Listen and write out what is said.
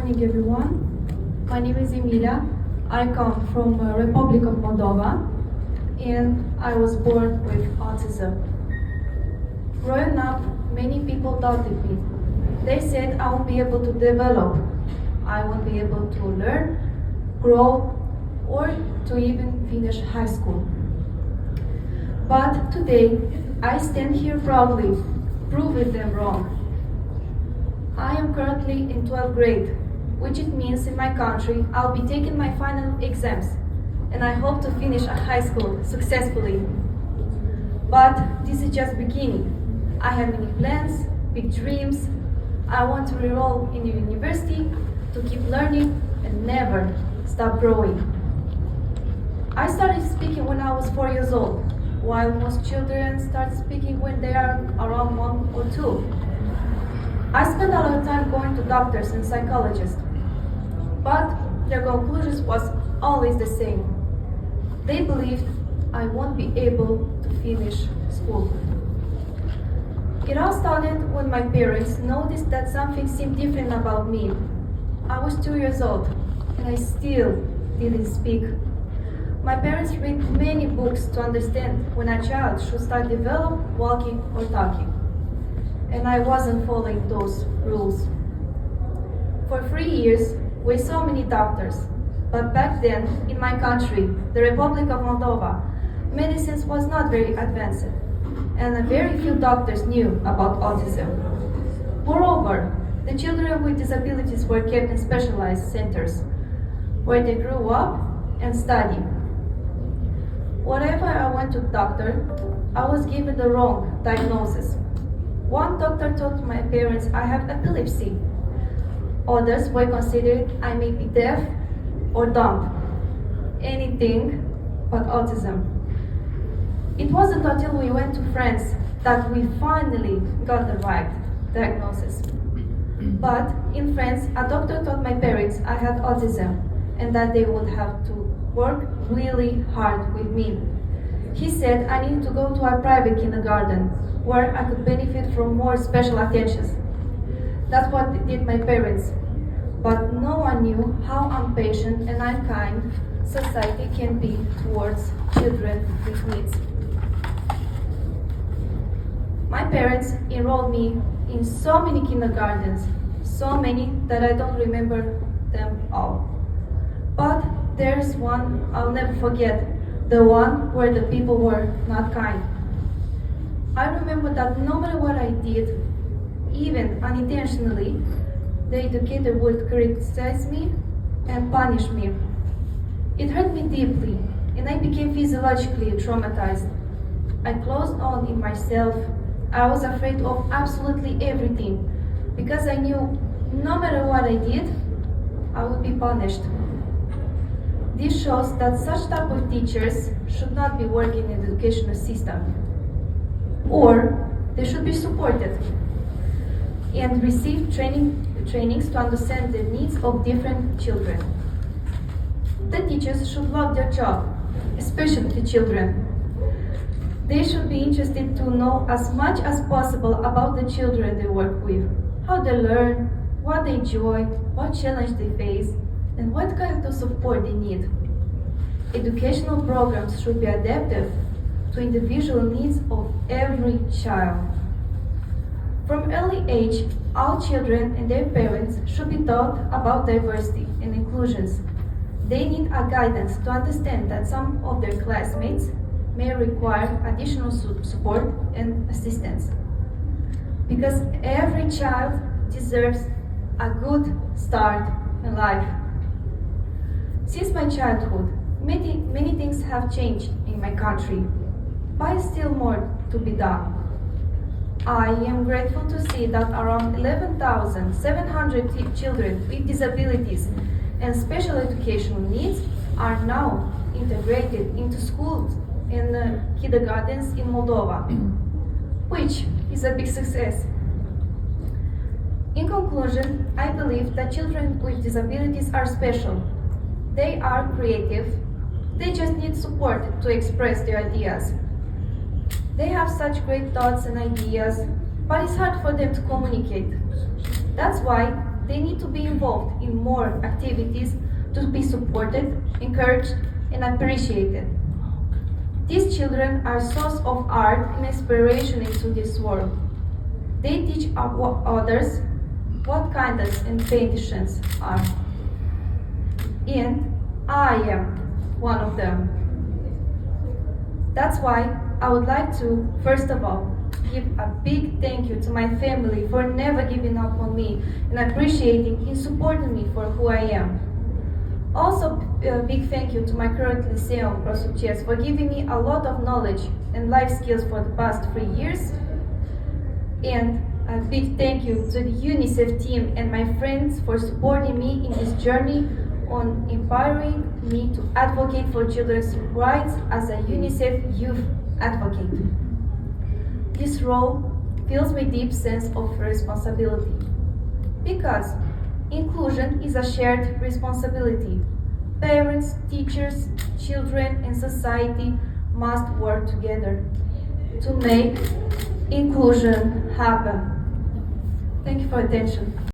morning, everyone. My name is Emilia. I come from Republic of Moldova, and I was born with autism. Growing up, many people doubted me. They said I won't be able to develop, I won't be able to learn, grow, or to even finish high school. But today, I stand here proudly, proving them wrong. I am currently in 12th grade, which it means in my country I'll be taking my final exams, and I hope to finish a high school successfully. But this is just beginning. I have many plans, big dreams. I want to enroll in a university, to keep learning, and never stop growing. I started speaking when I was 4 years old, while most children start speaking when they are around 1 or 2. I spent a lot of time going to doctors and psychologists, but their conclusions was always the same. They believed I won't be able to finish school. It all started when my parents noticed that something seemed different about me. I was 2 years old, and I still didn't speak. My parents read many books to understand when a child should start develop walking or talking, and I wasn't following those rules. For 3 years, we saw many doctors, but back then, in my country, the Republic of Moldova, medicine was not very advanced, and very few doctors knew about autism. Moreover, the children with disabilities were kept in specialized centers, where they grew up and studied. Whenever I went to the doctor, I was given the wrong diagnosis. One doctor told my parents I have epilepsy. Others were considered I may be deaf or dumb. Anything but autism. It wasn't until we went to France that we finally got the right diagnosis. But in France, a doctor told my parents I had autism and that they would have to work really hard with me. He said I needed to go to a private kindergarten where I could benefit from more special attentions. That's what did my parents. But no one knew how impatient and unkind society can be towards children with needs. My parents enrolled me in so many kindergartens, so many that I don't remember them all. But there's one I'll never forget, the one where the people were not kind. I remember that no matter what I did, even unintentionally, the educator would criticize me and punish me. It hurt me deeply, and I became physiologically traumatized. I closed on in myself. I was afraid of absolutely everything, because I knew no matter what I did, I would be punished. This shows that such type of teachers should not be working in the educational system, or they should be supported and receive trainings to understand the needs of different children. The teachers should love their job, especially the children. They should be interested to know as much as possible about the children they work with, how they learn, what they enjoy, what challenge they face, and what kind of support they need. Educational programs should be adapted to individual needs of every child. From early age, all children and their parents should be taught about diversity and inclusions. They need a guidance to understand that some of their classmates may require additional support and assistance. Because every child deserves a good start in life. Since my childhood, many things have changed in my country, but still more to be done. I am grateful to see that around 11,700 children with disabilities and special educational needs are now integrated into schools and kindergartens in Moldova, which is a big success. In conclusion, I believe that children with disabilities are special. They are creative. They just need support to express their ideas. They have such great thoughts and ideas, but it's hard for them to communicate. That's why they need to be involved in more activities to be supported, encouraged, and appreciated. These children are a source of art and inspiration into this world. They teach others what kindness and patience are. And I am one of them. That's why I would like to, first of all, give a big thank you to my family for never giving up on me and appreciating and supporting me for who I am. Also, a big thank you to my current Lyceum Prosucces for giving me a lot of knowledge and life skills for the past 3 years. And a big thank you to the UNICEF team and my friends for supporting me in this journey on empowering me to advocate for children's rights as a UNICEF Youth Advocate. This role fills me deep sense of responsibility because inclusion is a shared responsibility. Parents, teachers, children, and society must work together to make inclusion happen. Thank you for attention.